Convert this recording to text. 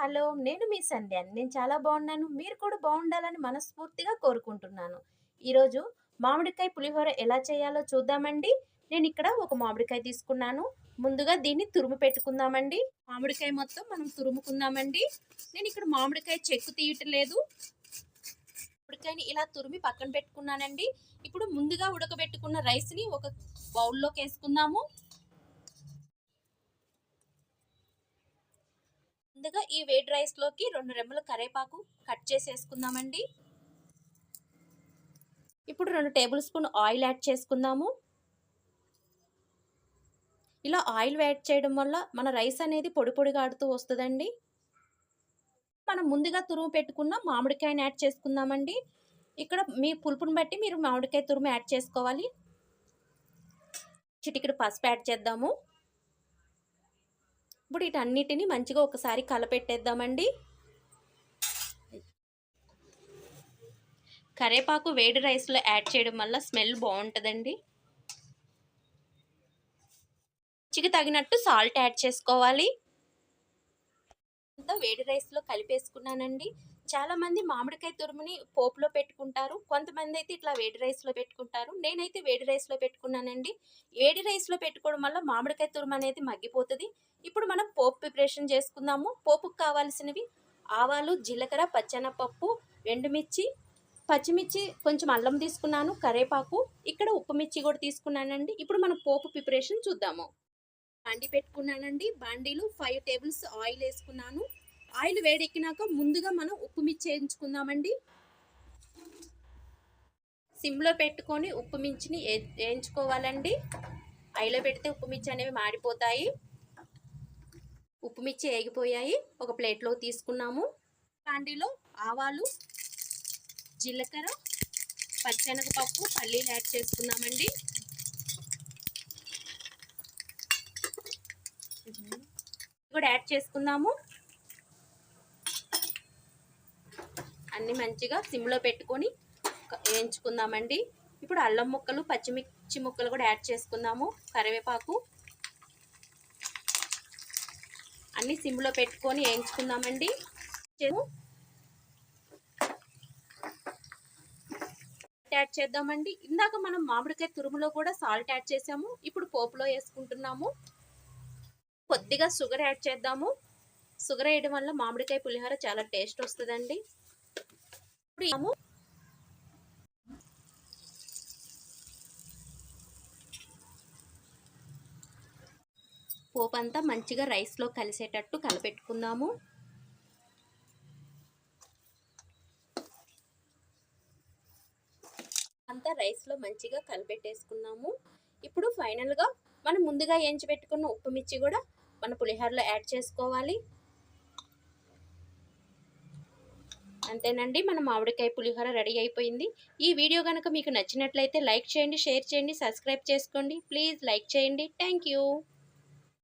Hello! నేను మీ సంధ్యాని. నేను చాలా బాగున్నాను. మీరు కూడా బాగుండాలని మనస్ఫూర్తిగా కోరుకుంటున్నాను. ఈరోజు మామిడికాయ పులిహోర ఎలా చేయాలో చూద్దామండి. నేనిక్కడ ఒక మామిడికాయ తీసుకున్నాను. ముందుగా దీన్ని తురుము పెట్టుకుందామండి. మామిడికాయ మొత్తం మనం తురుముకుందామండి. నేనిక్కడ మామిడికాయ చెక్కు తీయట్లేదు. మామిడికాయని ఇలా తురిమి పక్కన పెట్టుకున్నానండి. ఇప్పుడు ముందుగా ఉడకబెట్టుకున్న రైస్‌ని ఒక బౌల్‌లోకేసుకుందాము. ముందుగా ఈ వేడి రైస్‌లోకి 2 రెమ్మల కరివేపాకు కట్ చేసేసుకుందామండి. ఇప్పుడు 2 టేబుల్ స్పూన్ ఆయిల్ యాడ్ చేసుకుందాము. ఇలా ఆయిల్ యాడ్ చేయడం వల్ల మన రైస్ అనేది పొడి పొడిగా ఆడుతూ వస్తదండి. మనం ముందుగా తురుము పెట్టుకున్న మామిడికాయని యాడ్ చేసుకుందామండి. ఇక్కడ మీ పులుపుని బట్టి మీరు మామిడికాయ తురుము యాడ్ చేసుకోవాలి. చిటికెడు పసుపు యాడ్ చేద్దాము. ఇప్పుడు వీటన్నిటిని మంచిగా ఒకసారి కలపెట్టేద్దామండి. కరివేపాకు వేడి రైస్‌లో యాడ్ చేయడం వల్ల స్మెల్ బావుంటదండి. రుచికి తగినట్టు సాల్ట్ యాడ్ చేసుకోవాలి. అంతా వేడి రైస్‌లో కలిపేసుకున్నానండి. చాలామంది మామిడికాయ తురుముని పోపులో పెట్టుకుంటారు. కొంతమంది అయితే ఇట్లా వేడి రైస్‌లో పెట్టుకుంటారు. నేనైతే వేడి రైస్‌లో పెట్టుకున్నానండి. వేడి రైస్‌లో పెట్టుకోవడం వల్ల మామిడికాయ తురుము అనేది మగ్గిపోతది. ఇప్పుడు మనం పోపు ప్రిపరేషన్ చేసుకుందాము. పోపుకు కావాల్సినవి ఆవాలు, జీలకర్ర, పచ్చెనపప్పు, ఎండుమిర్చి, పచ్చిమిర్చి, కొంచెం అల్లం తీసుకున్నాను, కరివేపాకు, ఇక్కడ ఉప్పు మిర్చి కూడా తీసుకున్నానండి. ఇప్పుడు మనం పోపు ప్రిపరేషన్ చూద్దాము. బాండీ పెట్టుకున్నానండి. బాండీలో 5 టేబుల్స్ ఆయిల్ వేసుకున్నాను. ఆయిల్ వేడెక్కినాక ముందుగా మనం ఉప్పు మిర్చి వేయించుకుందామండి. సిమ్లో పెట్టుకొని ఉప్పు మిర్చిని వేయించుకోవాలండి. హైలో పెడితే ఉప్పు మిర్చి అనేవి మాడిపోతాయి. ఉప్పు మిర్చి వేగిపోయాయి. ఒక ప్లేట్లో తీసుకున్నాము. బాండీలో ఆవాలు, జీలకర్ర, పచ్చెనగపప్పు, పల్లీలు యాడ్ చేసుకున్నామండి. కూడా యాడ్ చేసుకుందాము. అన్ని మంచిగా సిమ్లో పెట్టుకొని వేయించుకుందామండి. ఇప్పుడు అల్లం ముక్కలు, పచ్చిమిర్చి ముక్కలు కూడా యాడ్ చేసుకుందాము. కరివేపాకు అన్ని సిమ్లో పెట్టుకొని వేయించుకుందామండి. యాడ్ చేద్దామండి. ఇందాక మనం మామిడికాయ తురుములో కూడా సాల్ట్ యాడ్ చేసాము. ఇప్పుడు పోపులో వేసుకుంటున్నాము. కొద్దిగా షుగర్ యాడ్ చేద్దాము. షుగర్ వేయడం వల్ల మామిడికాయ పులిహోర చాలా టేస్ట్ వస్తుందండి. ఇప్పుడు పోపు అంతా మంచిగా రైస్లో కలిసేటట్టు కలపెట్టుకుందాము. అంతా రైస్లో మంచిగా కలిపెట్టేసుకున్నాము. ఇప్పుడు ఫైనల్గా మనం ముందుగా వేయించి పెట్టుకున్న ఉప్పు మిర్చి కూడా మన పులిహోరలో యాడ్ చేసుకోవాలి. అంతేనండి, మన మామిడికాయ పులిహోర రెడీ అయిపోయింది. ఈ వీడియో కనుక మీకు నచ్చినట్లయితే లైక్ చేయండి, షేర్ చేయండి, సబ్స్క్రైబ్ చేసుకోండి. ప్లీజ్ లైక్ చేయండి. Thank you.